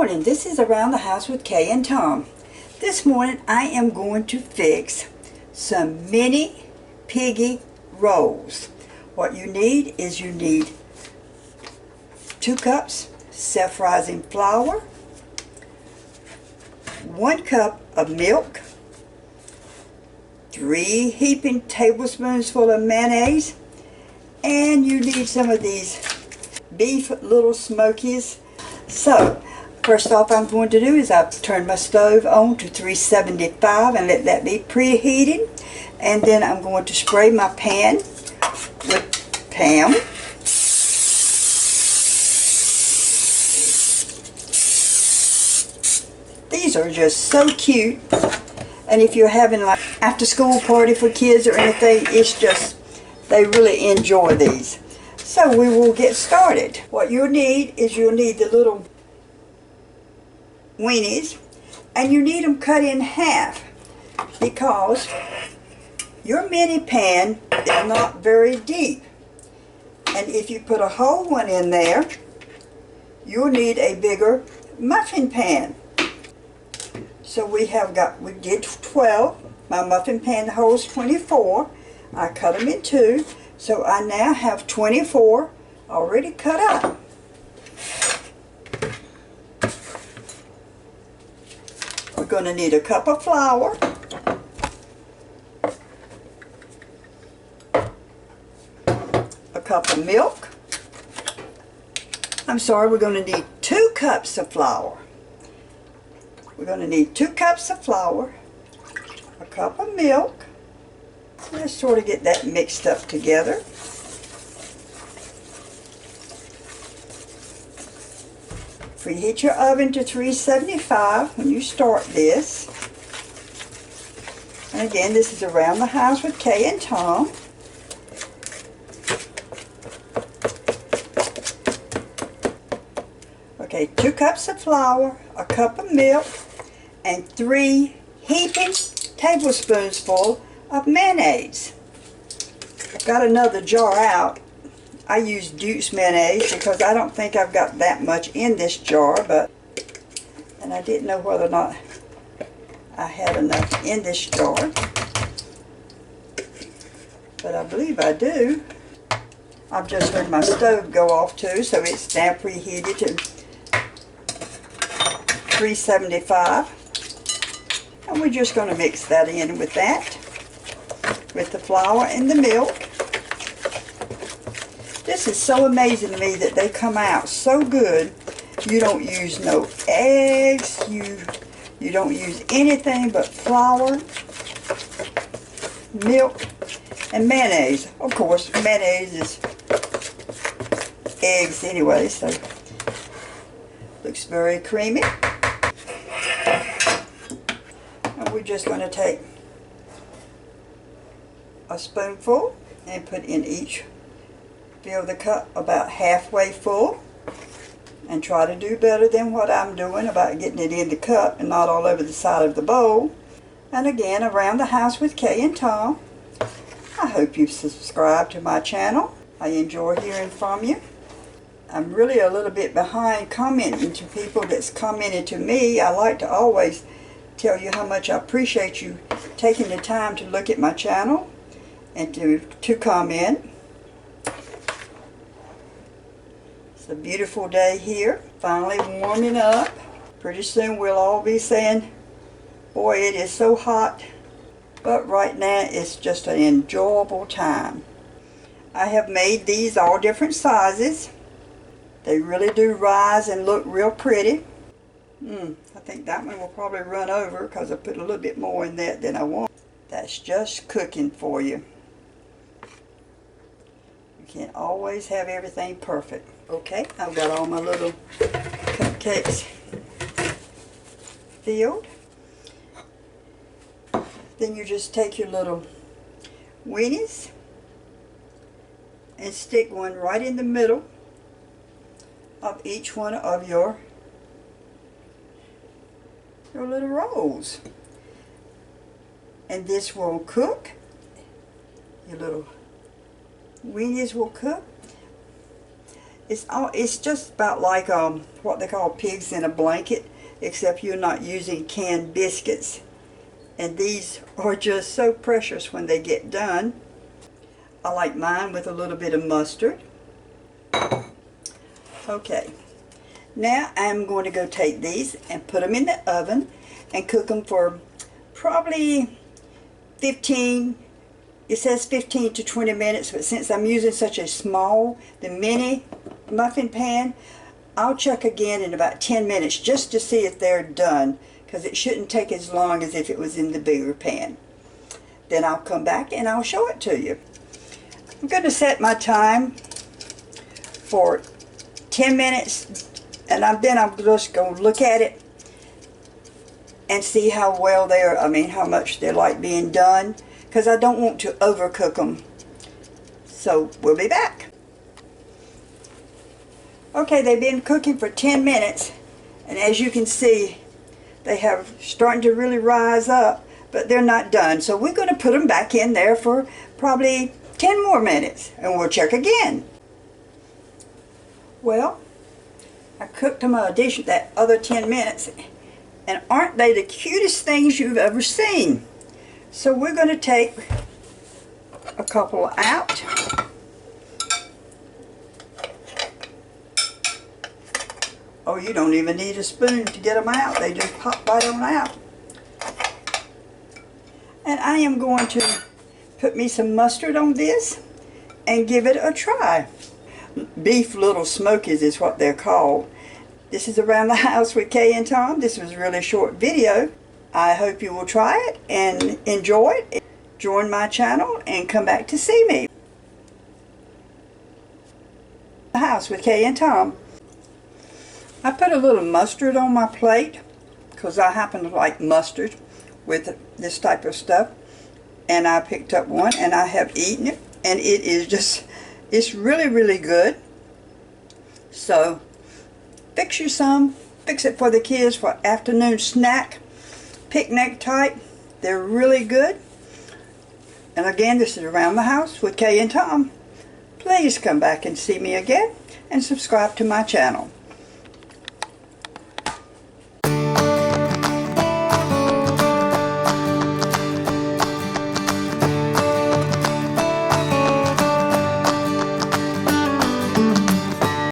morning. This is Around the House with Kay and Tom. This morning I am going to fix some mini Piggy rolls. What you need is 2 cups self-rising flour, 1 cup of milk, 3 heaping tablespoons full of mayonnaise, and you need some of these beef little Smokies. So first off, I'm going to do is I've turned my stove on to 375 and let that be preheated, and then I'm going to spray my pan with Pam. These are just so cute, and if you're having like after school party for kids or anything, it's just they really enjoy these. So we will get started. What you'll need is you'll need the little weenies, and you need them cut in half because your mini pan is not very deep, and if you put a whole one in there, you'll need a bigger muffin pan. So we did 12. My muffin pan holds 24. I cut them in 2, so I now have 24 already cut up. We're going to need a cup of flour, a cup of milk. We're going to need 2 cups of flour. We're going to need 2 cups of flour, a cup of milk. Let's sort of get that mixed up together. Preheat your oven to 375 when you start this. And again, this is Around the House with Kay and Tom. Okay, 2 cups of flour, a cup of milk, and 3 heaping tablespoons full of mayonnaise. I've got another jar out. I use Duke's mayonnaise because I don't think I've got that much in this jar, and I didn't know whether or not I had enough in this jar, but I believe I do. I've just heard my stove go off too, so it's now preheated to 375, and we're just going to mix that in with the flour and the milk. This is so amazing to me that they come out so good. You don't use no eggs, you don't use anything but flour, milk, and mayonnaise. Of course, mayonnaise is eggs anyway, so looks very creamy. And we're just going to take a spoonful and put in each. Fill the cup about halfway full, and try to do better than what I'm doing about getting it in the cup and not all over the side of the bowl. And again, Around the House with Kay and Tom. I hope you've subscribed to my channel. I enjoy hearing from you. I'm really a little bit behind commenting to people that's commented to me. I like to always tell you how much I appreciate you taking the time to look at my channel and to comment. It's a beautiful day here, finally warming up. Pretty soon we'll all be saying, boy, it is so hot. But right now it's just an enjoyable time. I have made these all different sizes. They really do rise and look real pretty. I think that one will probably run over because I put a little bit more in that than I want. That's just cooking for you. You can't always have everything perfect. Okay, I've got all my little cupcakes filled. Then you just take your little weenies and stick one right in the middle of each one of your little rolls. And this will cook. Your little weenies will cook. It's just about like what they call pigs in a blanket, except you're not using canned biscuits. And these are just so precious when they get done. I like mine with a little bit of mustard. Okay, now I'm going to go take these and put them in the oven and cook them for probably 15, it says 15 to 20 minutes, but since I'm using such a small, the mini muffin pan, I'll check again in about 10 minutes just to see if they're done, because it shouldn't take as long as if it was in the bigger pan. Then I'll come back and I'll show it to you. I'm going to set my time for 10 minutes, and then I'm just going to look at it and see how well how much they like being done, because I don't want to overcook them. So we'll be back. Okay, they've been cooking for 10 minutes, and as you can see, they have starting to really rise up, but they're not done. So we're going to put them back in there for probably 10 more minutes, and we'll check again. Well, I cooked them that other 10 minutes, and aren't they the cutest things you've ever seen? So we're going to take a couple out. Oh, you don't even need a spoon to get them out. They just pop right on out. And I am going to put me some mustard on this and give it a try. Beef Little Smokies is what they're called. This is Around the House with Kay and Tom. This was a really short video. I hope you will try it and enjoy it. Join my channel and come back to see me. The House with Kay and Tom. I put a little mustard on my plate because I happen to like mustard with this type of stuff. And I picked up one and I have eaten it. And it is just, it's really, really good. So fix you some. Fix it for the kids for afternoon snack. Picnic type. They're really good. And again, this is Around the House with Kay and Tom. Please come back and see me again and subscribe to my channel.